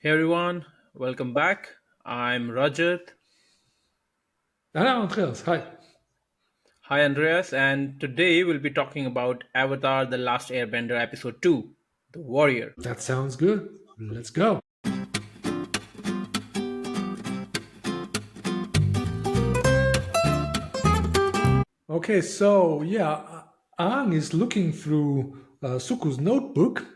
Hey everyone, welcome back. I'm Rajat. Hello, Andreas. Hi. Hi Andreas, and today we'll be talking about Avatar The Last Airbender Episode 2, The Warrior. That sounds good. Let's go. Okay, so yeah, Aang is looking through Suku's notebook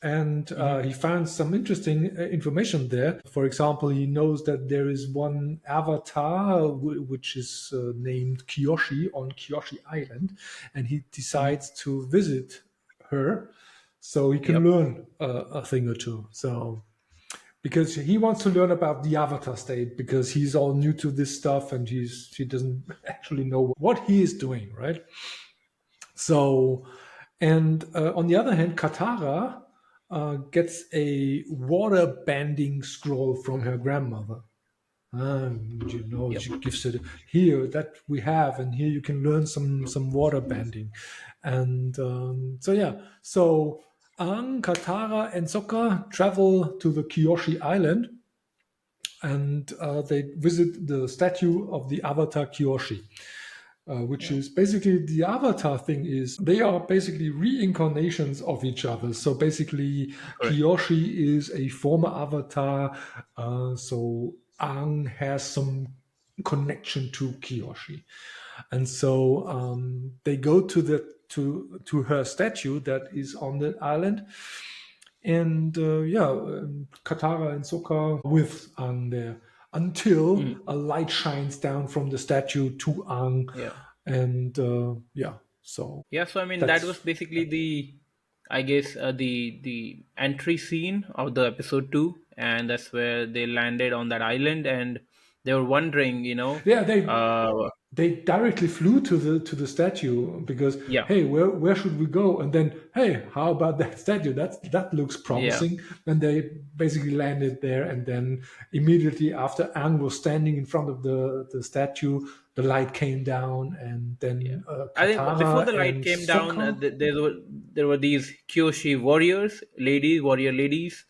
and Hmm. he found some interesting information there. For example, he knows that there is one avatar which is named Kyoshi on Kyoshi Island, and he Hmm. decides to visit her so he can Yep. learn a thing or two. So because he wants to learn about the avatar state because he's all new to this stuff and he doesn't actually know what he is doing, right? So, and on the other hand, Katara gets a water bending scroll from her grandmother. Yep. She gives it here that we have, and here you can learn some water bending, and so yeah, so Aang, Katara, and Sokka travel to the Kyoshi Island, and they visit the statue of the Avatar Kyoshi, which Yep. is basically the Avatar thing. Is they are basically reincarnations of each other. So basically, Correct. Kyoshi is a former Avatar, so Aang has some connection to Kyoshi, and so they go to to her statue that is on the island, and Katara and Sokka with Aang there until Hmm. a light shines down from the statue to Aang, Yeah. and so Yeah. So I mean, that was that's basically I guess, the entry scene of the episode 2, and that's where they landed on that island, and they were wondering, yeah uh, they directly flew to the statue because yeah, hey, where should we go, and then hey, how about that statue, that looks yeah. promising, and they basically landed there, and then immediately after Ang was standing in front of the statue, the light came down, and Yeah, then I think before the Katara light and came down, Sokka. there were these Kyoshi warriors, warrior ladies.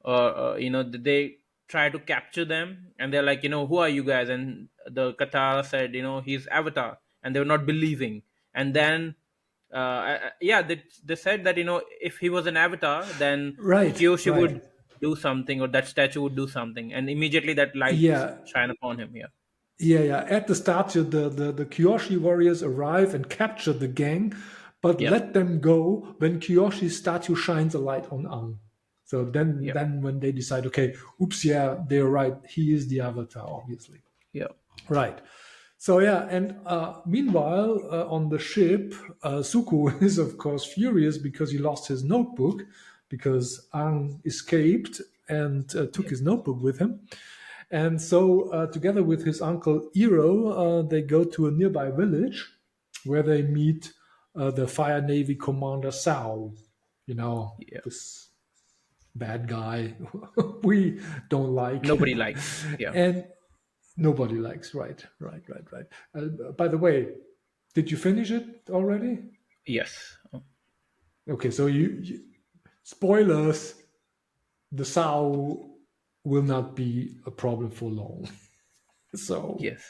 They try to capture them, and they're like, who are you guys? And the Katara said, he's Avatar, and they were not believing. And then, yeah, they said that if he was an Avatar, then Right, Kyoshi right. would do something, or that statue would do something, and immediately that light Yeah, shine upon him. Yeah, yeah. At the statue, the Kyoshi warriors arrive and capture the gang, but yeah, let them go when Kyoshi's statue shines a light on Aang. So then, yeah, then when they decide, okay, oops, yeah, they're right. He is the Avatar, obviously. yeah, Right. So yeah, and meanwhile, on the ship, Suku is of course furious because he lost his notebook because Aang escaped and took yeah. his notebook with him. And so, together with his uncle Iro, they go to a nearby village where they meet the Fire Navy commander Sao. You know, Yeah. this bad guy we don't like, Nobody likes. Yeah. and nobody likes. Right, right, right, right. By the way, did you finish it already? Yes. Okay, so you spoilers. The Sao will not be a problem for long. So Yes.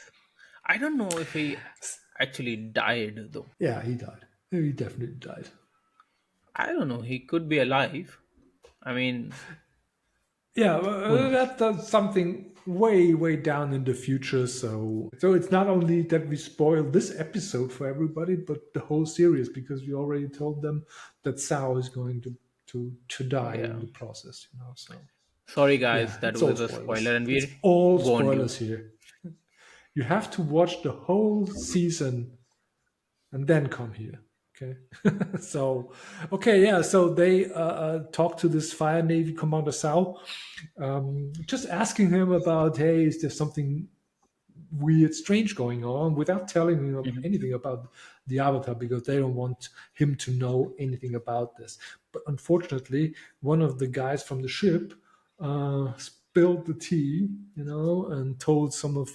I don't know if he actually died though. yeah, he died. He definitely died. I don't know. He could be alive. I mean, Yeah, who knows? that's something way down in the future. So it's not only that we spoil this episode for everybody, but the whole series because we already told them that Sao is going to die in Yeah. the process. So Sorry, guys. yeah, That it's all was a spoiler, spoilers. and It's we all warned you. spoilers here. You have to watch the whole season and then come here. Okay. So, okay, yeah. So they talk to this Fire Navy Commander Sao, just asking him about, hey, is there something weird, strange going on, without telling him Hmm. anything about the Avatar because they don't want him to know anything about this. But unfortunately, one of the guys from the ship spilled the tea, and told some of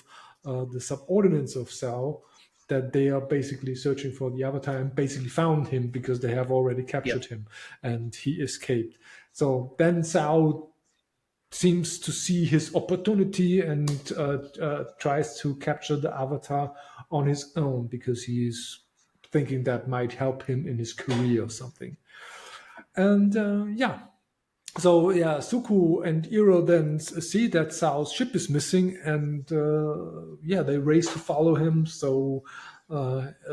the subordinates of Sao that they are basically searching for the Avatar and basically found him because they have already Yeah. captured him and he escaped. So then Sao seems to see his opportunity and tries to capture the avatar on his own because he's thinking that might help him in his career or something. And yeah, so yeah, Suku and Iro then see that Sao's ship is missing, and yeah, they race to follow him so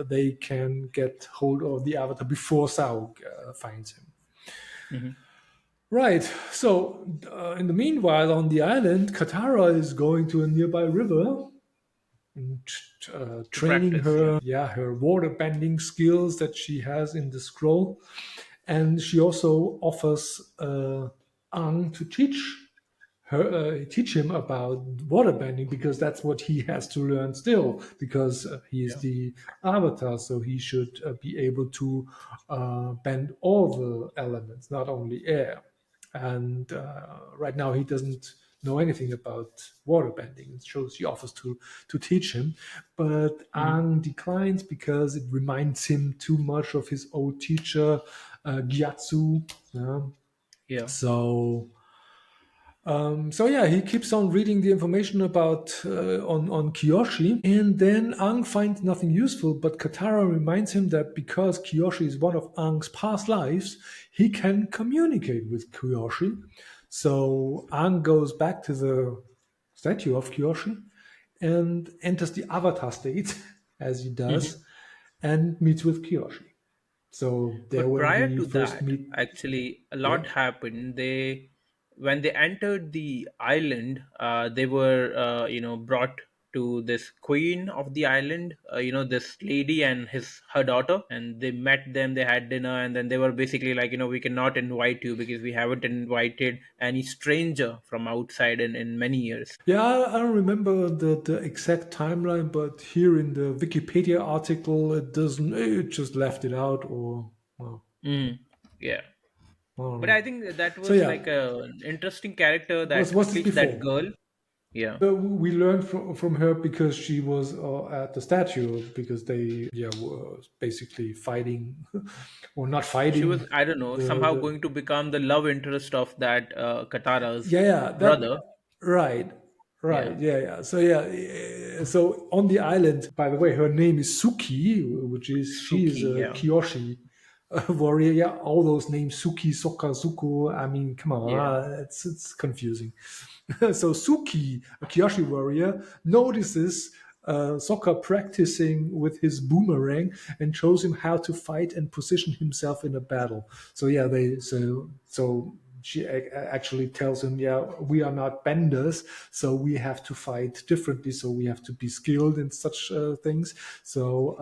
they can get hold of the avatar before Sao finds him. Hmm. Right. So in the meanwhile, on the island, Katara is going to a nearby river and To training practice, yeah. her, yeah, her water bending skills that she has in the scroll, and she also offers Aang to teach him about waterbending because that's what he has to learn still because he is Yeah. the avatar, so he should be able to bend all the elements, not only air. And right now he doesn't know anything about waterbending, so she offers to teach him, but Hmm. Ang declines because it reminds him too much of his old teacher Gyatso. Yeah. Yeah. So yeah, he keeps on reading the information about on Kiyoshi, and then Aang finds nothing useful. But Katara reminds him that because Kiyoshi is one of Aang's past lives, he can communicate with Kiyoshi. So Aang goes back to the statue of Kiyoshi and enters the Avatar state, as he Hmm. does, and meets with Kiyoshi. So there But when prior we to first that, meet, actually, a yeah. lot happened. When they entered the island, they were, brought to this queen of the island, this lady and her daughter, and they met them. They had dinner, and then they were basically like, we cannot invite you because we haven't invited any stranger from outside in many years. Yeah, I don't remember the exact timeline, but here in the Wikipedia article, it doesn't. It just left it out, or well, Mm, yeah. I don't But know. I think that So was yeah, like an interesting character, was that was at this least that before? girl. Yeah. We learned from her because she was at the statue because they were basically fighting or not She fighting was, I don't know, somehow the going to become the love interest of that Katara's yeah, brother. that right, Yeah. right, yeah. So yeah, so on the island, by the way, her name is Suki, which is she is Suki, a yeah. Kyoshi warrior. Yeah, all those names, Suki, Sokka, Zuko. I mean, come on, Yeah. it's confusing. So Suki, a Kyoshi warrior, notices Sokka practicing with his boomerang and shows him how to fight and position himself in a battle. So yeah, so she actually tells him, yeah, we are not benders, so we have to fight differently, so we have to be skilled in such things. So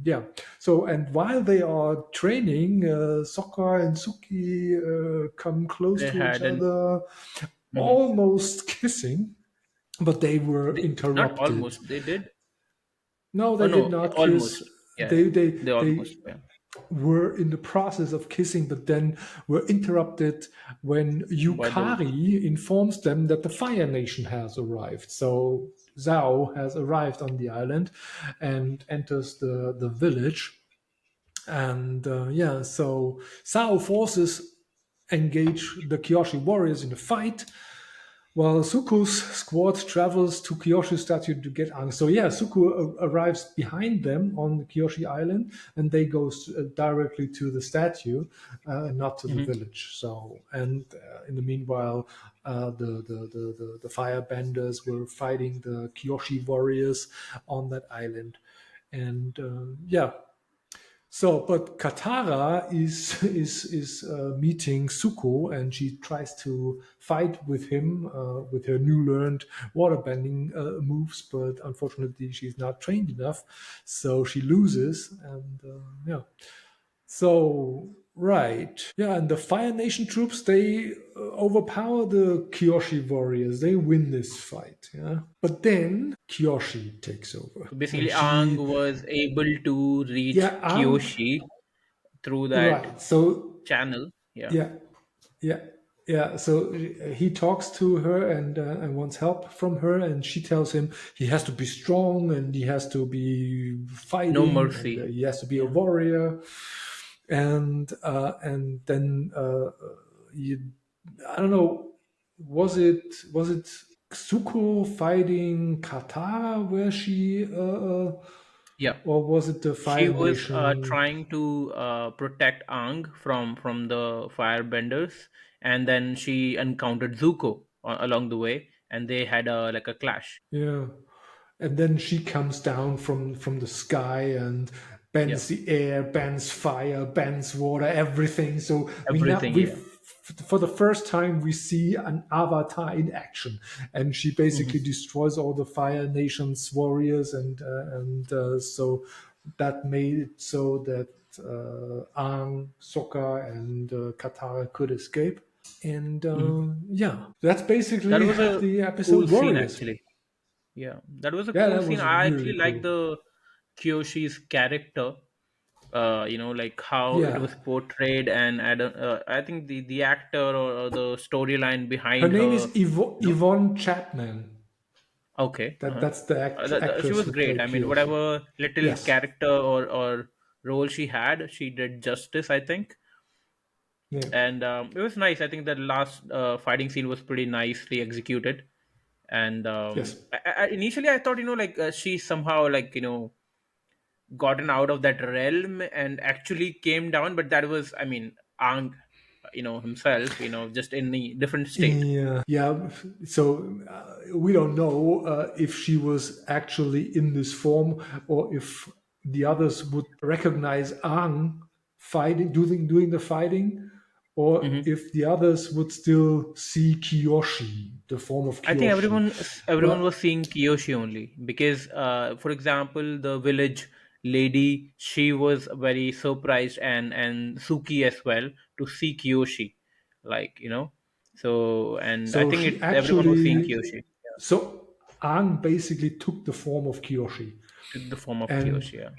yeah, so and while they are training, Sokka and Suki come close They to each had an. other, Mhm. almost kissing, but they were Not interrupted. almost, they did. No, Oh they did no, not almost. kiss. Yeah, yeah. They They almost, yeah. were in the process of kissing, but then were interrupted when By the. Yukari informs them that the Fire Nation has arrived. So Zhao has arrived on the island and enters the village. And yeah, so Zhao forces engage the Kyoshi warriors in a fight, while Suku's squad travels to Kyoshi statue to get Aang. So yeah, Suku arrives behind them on the Kyoshi island, and they go directly to the statue, not to the Mhm. village. So and in the meanwhile, the firebenders were fighting the Kyoshi warriors on that island, and yeah, so, but Katara is meeting Suko, and she tries to fight with him with her new learned waterbending moves, but unfortunately, she's not trained enough, so she loses. And yeah, so right, yeah, and the Fire Nation troops they overpower the Kyoshi warriors. They win this fight, yeah. But then Kyoshi takes over, So and basically, Aang she, was able to reach yeah, Aang. Kyoshi through that Right. So channel. Yeah. yeah, yeah, yeah. So he talks to her and wants help from her, and she tells him he has to be strong and he has to be No fighting and mercy. he has to be a Yeah. warrior, and then you, I don't know. was it Suko fighting Katara where she Yeah, or was it the she Fire was Nation? trying to protect Ang from the firebenders, and then she encountered Zuko along the way, and they had like a clash. Yeah. And then she comes down from the sky and Yeah, bends the air, bends fire, bends water, everything. So everything. we Yeah. for the first time we see an avatar in action, and she basically Hmm. destroys all the Fire Nation's warriors, and so that made it so that Aang, Sokka, and Katara could escape. And Hmm. yeah, that's That basically was a the cool episode scene, Warriors. actually. Yeah, that was a Yeah, cool that scene. was I really actually like cool. the Kyoshi's character. Like how it Yeah, was portrayed, and I think the actor, or the storyline her behind name her. is You know, Yvonne Chapman. okay. Uh-huh. That's the She actress was who great. played I mean, Kyoshi. whatever little Yes. character or role she had, she did justice, I think. Yeah. And it was nice. I think the last fighting scene was pretty nicely executed. And Yes. initially I thought, like she somehow, like, gotten out of that realm and actually came down, but that was, I mean, Ang, himself, just in the different state. Yeah. So we don't know if she was actually in this form or if the others would recognize Aang fighting, doing the fighting, or Hmm. if the others would still see Kiyoshi, the form of I think Kiyoshi. everyone But was seeing Kiyoshi only because, for example, the village lady, she was very surprised, and Suki as well, to see Kiyoshi, like, and I so think she everyone was seeing actually, Kiyoshi. Yeah. so Aang basically took the form of Kiyoshi, Took the form of and Kiyoshi. Yeah.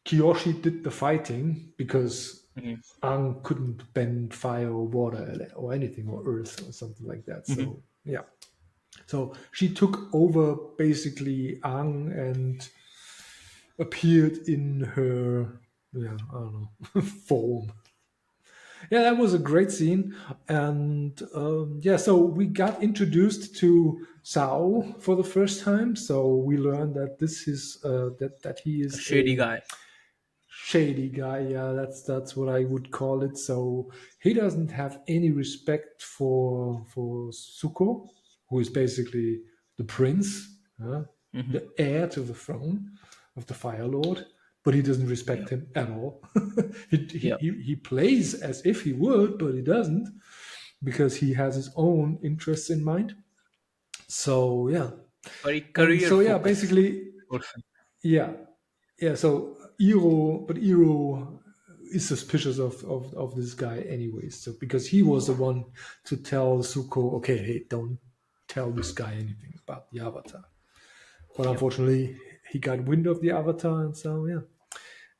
Kiyoshi did the fighting because Hmm. Aang couldn't bend fire or water or anything or earth or something like that. Hmm. So yeah, so she took over basically Aang and appeared in her, yeah, I don't know, form. Yeah, that was a great scene, and yeah, so we got introduced to Sao for the first time. So we learned that this is that he A is shady a guy. shady guy. Yeah, that's what I would call it. So he doesn't have any respect for Suko, who is basically the prince, Hmm. the heir to the throne of the Fire Lord. But he doesn't Yeah. respect him at all. Yeah. He plays as if he would, but he doesn't because he has his own interests in mind. So yeah, Very and career so yeah, focused basically person. yeah, yeah. So Iro is suspicious of this guy anyways. So because he was the one to tell Suko, okay, hey, don't tell this guy anything about the Avatar. But Yeah. unfortunately, he got wind of the Avatar, and so yeah,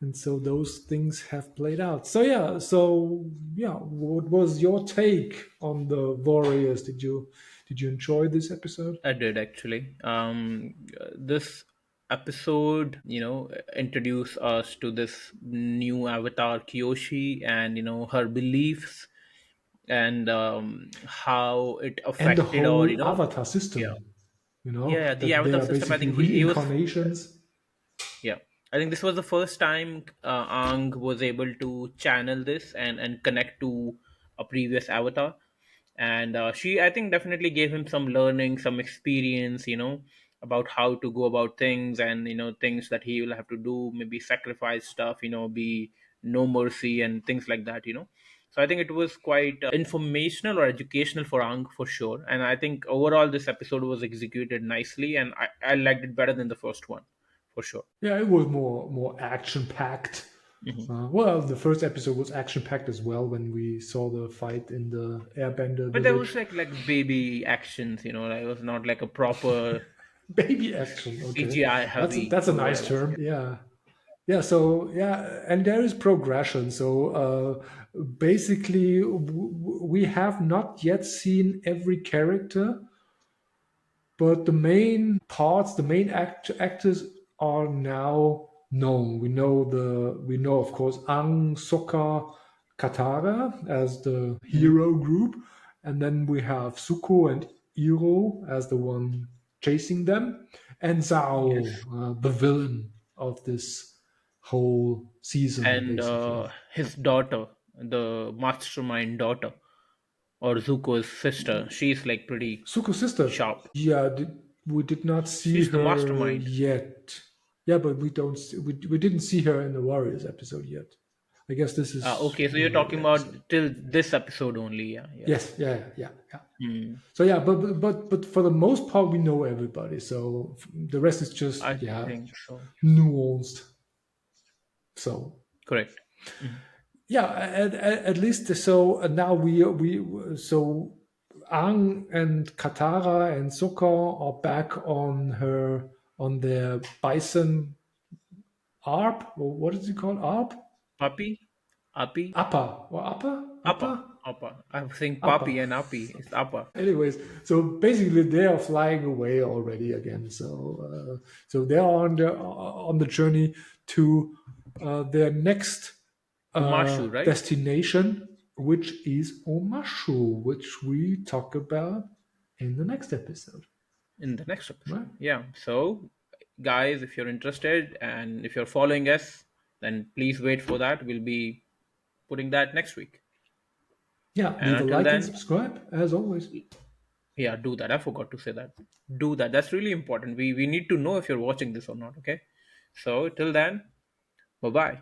and so those things have played out. So yeah, what was your take on the Warriors? Did you enjoy this episode? I did, actually. This episode, introduced us to this new avatar, Kyoshi, and her beliefs, and how it And the affected, or whole Avatar yeah, system, yeah, the that they avatar are system. I basically think he was. reincarnations. Yeah, I think this was the first time Ang was able to channel this and connect to a previous avatar, and she, I think, definitely gave him some learning, some experience, about how to go about things, and things that he will have to do, maybe sacrifice stuff, be no mercy and things like that. So I think it was quite informational or educational for Ang, for sure, and I think overall this episode was executed nicely, and I liked it better than the first one, for sure. Yeah, it was more action packed. Hmm. Well, the first episode was action packed as well when we saw the fight in the Airbender But there was village. like baby actions, like it was not like a proper Baby action, okay, CGI that's heavy that's a or nice whatever. term. Yeah, yeah. So yeah, and there is progression. So basically, we have not yet seen every character, but the main parts, the main actors are now known. We know of course Ang, Sokka, Katara as the Hmm. hero group, and then we have Suko and Iro as the one chasing them, and Yes. Zhao, the villain of this whole season, And basically. his daughter, the mastermind daughter, or Zuko's sister, she's like pretty Suko's sister. sharp. Yeah, we did not see She's the her mastermind. yet. Yeah, but we didn't see her in the Warriors episode yet. I guess this is Okay, so you're new talking episode. about till this episode only. Yeah, yeah. Yes, yeah. Hmm. So yeah, but for the most part, we know everybody. So the rest is just, I yeah, think so. nuanced. So Correct. Mhm. yeah, at least so now we so Ang and Katara and Sokka are back on their bison arp, or what is it called, arp, Papi, Api, appa, or appa, Appa, appa, Appa. I'm saying appa. Papi and Api. It's Appa. Anyways, so basically they are flying away already again. So they are on the journey to their next Umashu, right? destination, which is Omashu, which we talk about in the next episode. In the next Right? episode. Yeah. So, guys, if you're interested and if you're following us, then please wait for that. We'll be putting that next week. Yeah, And leave a until like and then, subscribe as always. yeah, do that. I forgot to say that. Do that. That's really important. We need to know if you're watching this or not. Okay. So till then, bye bye.